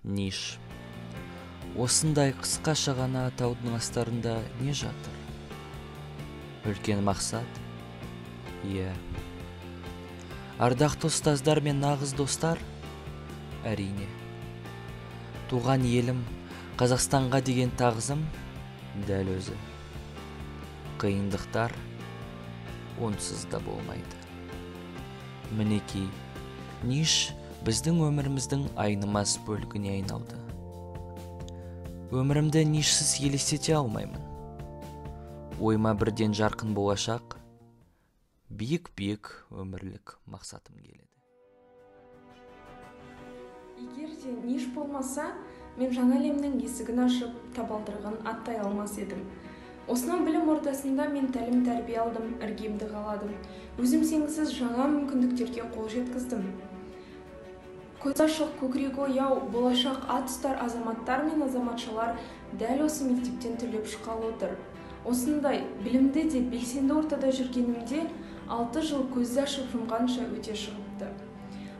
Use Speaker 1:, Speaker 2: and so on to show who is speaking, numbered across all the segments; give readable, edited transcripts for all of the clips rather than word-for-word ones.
Speaker 1: Ниш. Осындай қысқаша ғана атаудың астарында не жатыр? Үлкен мақсат? Иә. Ардақты ұстаздар мен нағыз достар? Әрине. Туған елім, Қазақстанға деген тағзым? Дәл өзі. Қиындықтар онсыз да болмайды. Мінекей, Ниш біздің өміріміздің айнымас бөлігіне айналды. Өмірімді Нишсіз елестете алмаймын. Ойыма бірден жарқын болашақ, биік-биік өмірлік мақсатым келеді.
Speaker 2: Егер де Ниш болмаса, мен жаңа әлемнің есігін ашып, табалдырығын аттай алмас едім. Осынау білім ортасында мен тәлім-тәрбие алдым, іргемді қаладым. Өзім сенгісіз жаңа мүмкіндіктерге қол жеткіздім. Көз ашық, көкірегі ояу, болашақ ат ұстар азаматтар мен азаматшалар дәл осы мектептен түлеп шыққалы отыр. Осындай білімді де белсенді ортада жүргенімде 6 жыл көзді ашып жұмғанша өте шығыпты.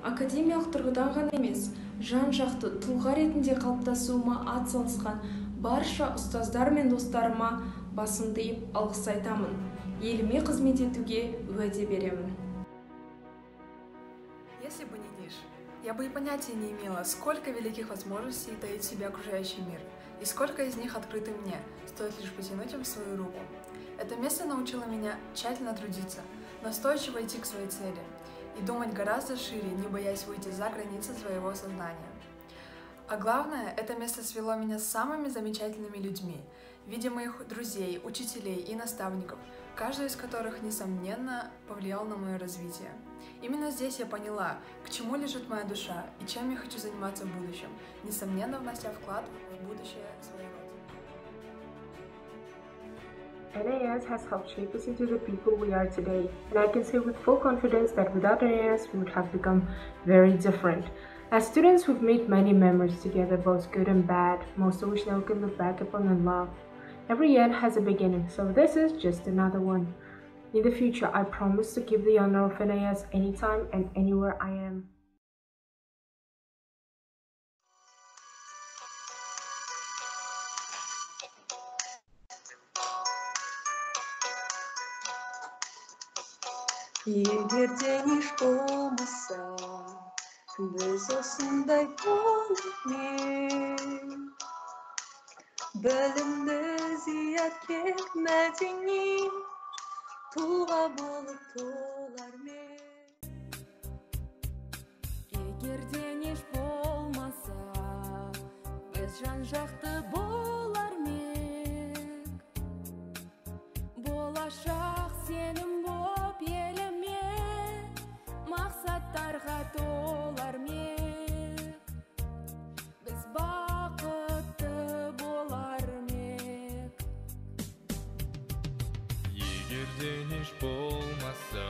Speaker 2: Академиялық тұрғыдан ғана емес, жан-жақты тұлға ретінде қалыптасуыма ат салысқан барша ұстаздар мен достарыма басымды иіп алғыс айтамын. Еліме қызмет етуге уәде беремін.
Speaker 3: Если бы не Ниш, я бы и понятия не имела, сколько великих возможностей таит в себе окружающий мир, и сколько из них открыты мне, стоит лишь потянуть им свою руку. Это место научило меня тщательно трудиться, настойчиво идти к своей цели и думать гораздо шире, не боясь выйти за границы своего сознания. А главное, это место свело меня с самыми замечательными людьми, в виде моих друзей, учителей и наставников, каждый из которых, несомненно, повлиял на мое развитие. Именно здесь я поняла, к чему лежит моя душа и чем я хочу заниматься в будущем, несомненно, внося вклад в будущее своей родины.
Speaker 4: NAS has helped shape us into the people we are today, and I can say with full confidence that without NAS we would have become very different. As students, we've made many memories together, both good and bad, most of which now we can look back upon and love. Every end has a beginning, so this is just another one. In the future, I promise to keep the honor of NAS anytime and anywhere I am.
Speaker 5: Егерде Ниш болмаса, біз осындай болмаймыз. Білімді зияткер мәдени тұлға болып толар мен.
Speaker 6: Егерде Ниш болмаса, біз жан-жақты болар мек. Болашақ сенім боп еліме, мақсаттарға толар мек. Біз бақытты болар мек.
Speaker 7: Егерде Ниш болмаса,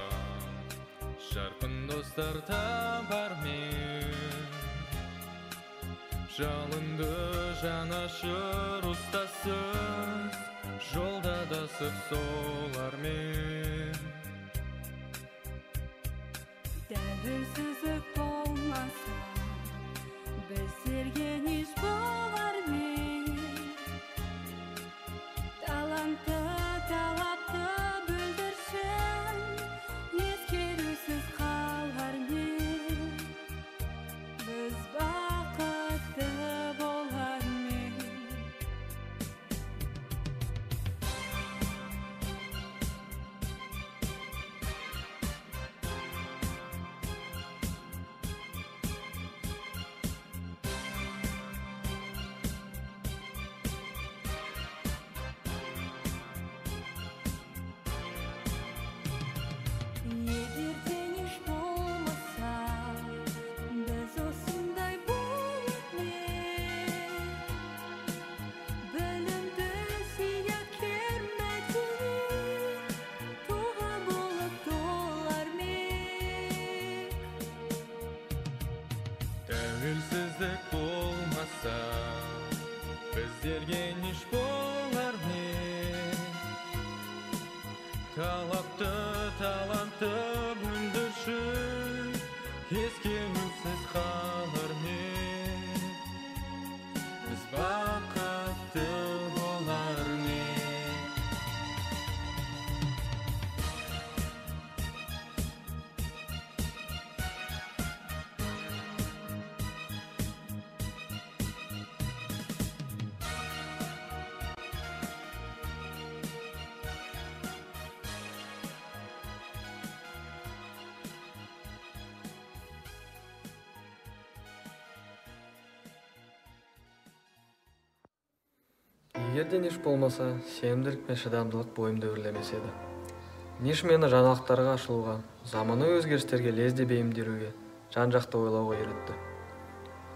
Speaker 7: жарқын достар табар мен. Жалынды жанашыр ұстасыз, жолда дасып солар мен.
Speaker 6: Тәуелсіздік болмаса, біздерге Ниш болар мен. Талантты, талапты бүлдіршін, ескерусіз қалғар мен. Біз бақытты болар мен. Егерде Ниш болмаса, біз осындай болар мек. Білімді зияткер мәдени тұлға болып толар мек.
Speaker 7: Тәуелсіздік болмаса, біздерге Ниш болар мен. Талапты, талантты бүлдіршін, ескерусіз қалар мен.
Speaker 8: Егерде Ниш болмаса, сенімділік пен шыдамдылық бойымды өрлемес еді. Ниш мені жаңалықтарға ашылуға, заманы өзгерістерге лезде бейімделуге, жан-жақты ойлауға үйретті.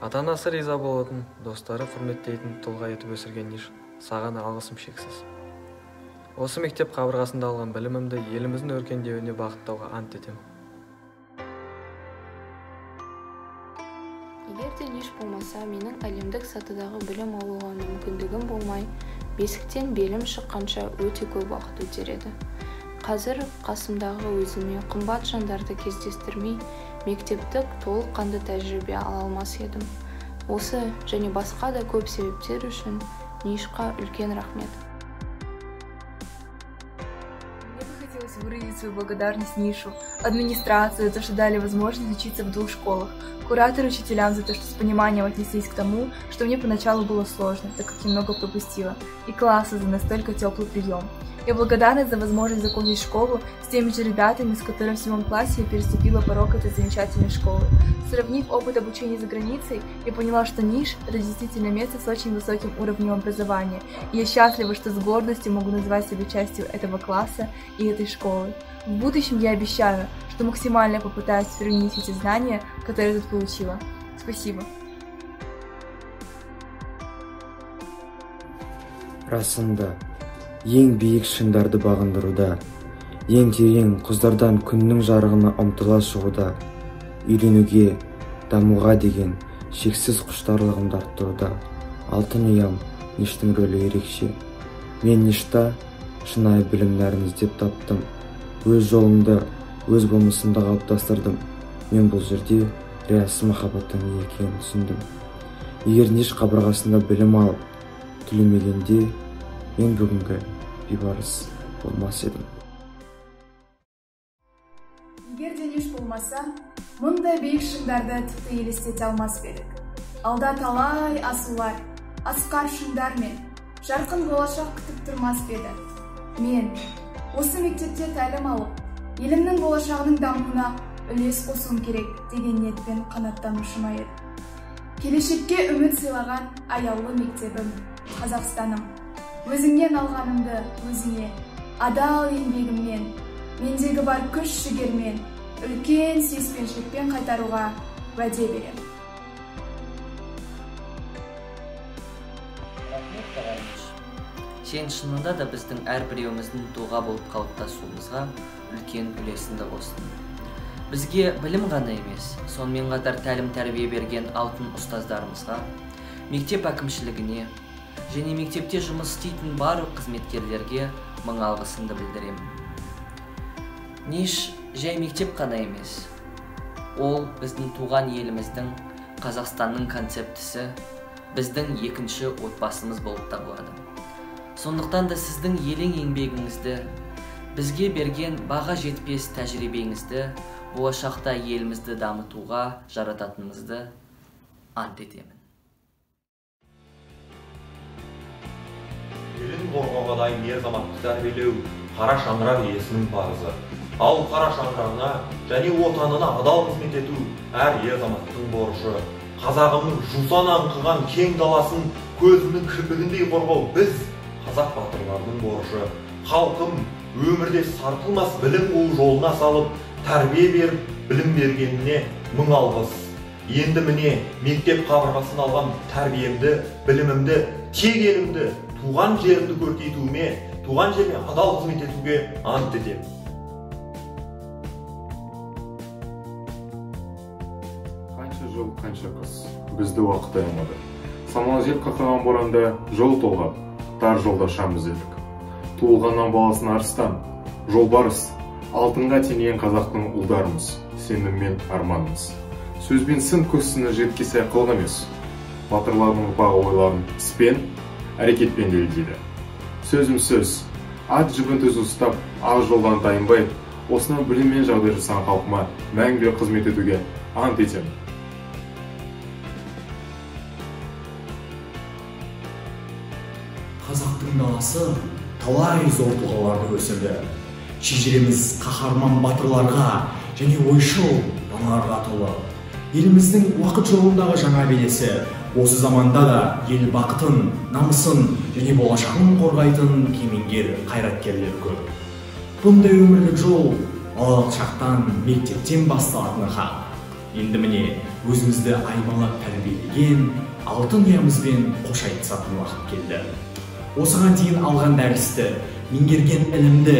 Speaker 8: Ата-анасы риза болатын, достары құрметтейтін тұлға етіп өсірген Ниш саған алғысым шексіз. Осы мектеп қабырғасында алған білімімді еліміздің өркендеуіне бағыттауға ант етемін.
Speaker 2: Егерде Ниш болмаса, менің әлемдік сатыдағы білім алуға мүмкіндігім болмай, бесіктен белім шыққанша өте көп уақыт өтер еді. Қазір қасымдағы өзіме қымбат жандарды кездестірмей, мектептік толыққанды тәжірибе ала алмас едім. Осы және басқа да көп себептер үшін Нишқа үлкен рахмет.
Speaker 3: Мне бы хотелось выразить свою благодарность Нишу, администрации за то, что дали возможность учиться в 2 школах, куратору и учителям за то, что с пониманием отнеслись к тому, что мне поначалу было сложно, так как я много пропустила, и классу за настолько теплый прием. Я благодарна за возможность закончить школу с теми же ребятами, с которыми в 7 классе я переступила порог этой замечательной школы. Сравнив опыт обучения за границей, я поняла, что Ниш – это действительно место с очень высоким уровнем образования, и я счастлива, что с гордостью могу назвать себя частью этого класса и этой школы. В будущем я обещаю, что максимально попытаюсь применить эти знания, которые я тут получила. Спасибо.
Speaker 9: Расында, ең биік шыңдарды бағындыруда, ең терең құздардан күннің жарығына ұмтыла шығуда, үйренуге, дамуға деген шексіз құштарлығымды арттыруда. Алтын ұям Ништің рөлі ерекше. Мен Ништа шынайы білімдерін іздеп таптым. Өз жолымды, өз болмысымды қалыптастырдым. Мен бұл жерде риясыз махаббаттың не екенін түсіндім. Егер Ниш қабырғасында білім алып, түлемегенде, мен бүгінгі бейбарыс болмас едім.
Speaker 3: Егер де Ниш болмаса, мұндай биік шыңдарды тіпті елестете алмас едік. Алда талай асулар, асқар шыңдар мен жарқын болашақ күтіп тұрмас еді. Мен осы мектепте тәлім алып, елімнің болашағының дамуына үлес қосуым керек деген ниетпен қанаттанушы ма еді. Келешекке үміт сыйлаған аяулы мектебім, Қазақстаным. Өзіңнен алғанымды өзіңе, адал еңбегіммен, мендегі бар күш-жігермен, үлкен сүйіспеншілікпен қайтаруға уәде беремін.
Speaker 1: Сен шынында да біздің әрбіреуіміздің тұлға болып қалыптасуымызға үлкен үлесіңді қостың. Бізге білім ғана емес, сонымен қатар тәлім-тәрбие берген алтын ұстаздарымызға, мектеп әкімшілігіне және мектепте жұмыс істейтін барлық қызметкерлерге мың алғысымды білдіремін. Ниш жай мектеп қана емес. Ол біздің туған еліміздің, Қазақстанның концептісі, біздің екінші отбасымыз болып табылады. Сондықтан да сіздің елең еңбегіңізді, бізге берген баға жетпес тәжірибеңізді, болашақта елімізді дамытуға жарататынымызды ант етемін.
Speaker 10: Елін қорғауға дайын ер азаматты тәрбиелеу қара шаңырақ иесінің парызы. Ал қара шаңырағына және отанына адал қызмет ету әр ер азаматтың борышы. Қазағымның жусан аңқыған кең даласын көзімнің кірпігіндей қорғау біз, қазақ батырларының борышы. Халқым өмірде сарқылмас білім қуу жолына салып, тәрбие беріп, білім бергеніне мың алғыс. Енді міне мектеп қабырғасын алған тәрбиемді, білімімді, тек елімді, туған жерімді көркейтуіме, туған жеріне адал қызмет етуге ант етемін.
Speaker 11: Қанша жыл, қанша қыс, бізді уақыт аямады. Самал жел қақаған боранда жол толғап, тар жолда шам іздедік. Туылғаннан баласын арыстан, жолбарыс, алтынға теңеген қазақтың ұлдарымыз, сеніммен арманымыз. Сөзбен сын көзсіні жеткесе қылық емес. Батырлардың ұрпағы ойларын іспен, әрекетпен дәлелдейді. Сөзім сөз, ат жібін төз ұстап, ақ жолдан тайынбай, осынан біліммен жағдай жасаған халқыма мәңгілік қызмет етуге ант етемін.
Speaker 12: Қазақтың даласы талай зор тұлғаларды өсірді. Шежіреміз қаһарман батырларға және ойшыл даналарға толы. Еліміздің уақыт жолындағы жаңа белесі осы заманда да ел бақытын, намысын және болашағын қорғайтын кемеңгер қайраткерлер көп. Бұндай өмірлік жол балалық шақтан, мектептен басталатыны хақ. Енді міне өзімізді аймалап тәрбиелеген алтын ұямызбен қош айтысатын уақыт келді. Осыған дейін алған дәрісті, меңгерген ілімді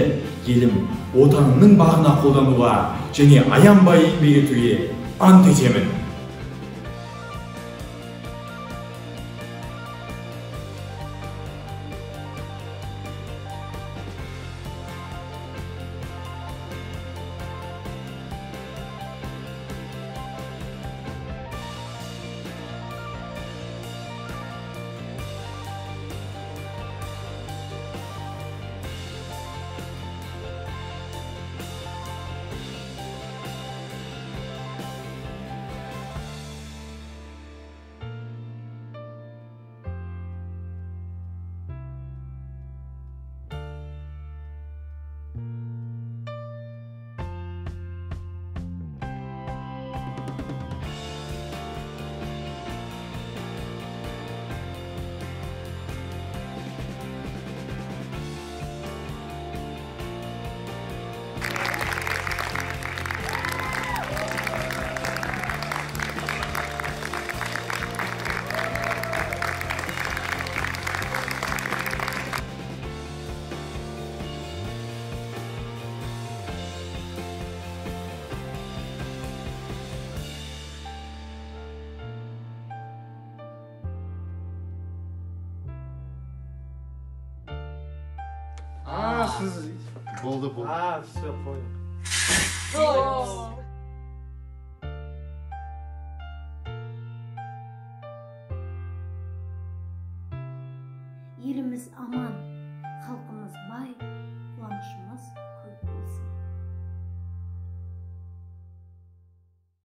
Speaker 12: елім, отанымның бағына қолдануға және аянбай еңбек етуге ант етемін.
Speaker 13: Сіз болды. Все, понял.
Speaker 14: Еліміз аман, халқымыз бай, қуанышымыз көп болсын.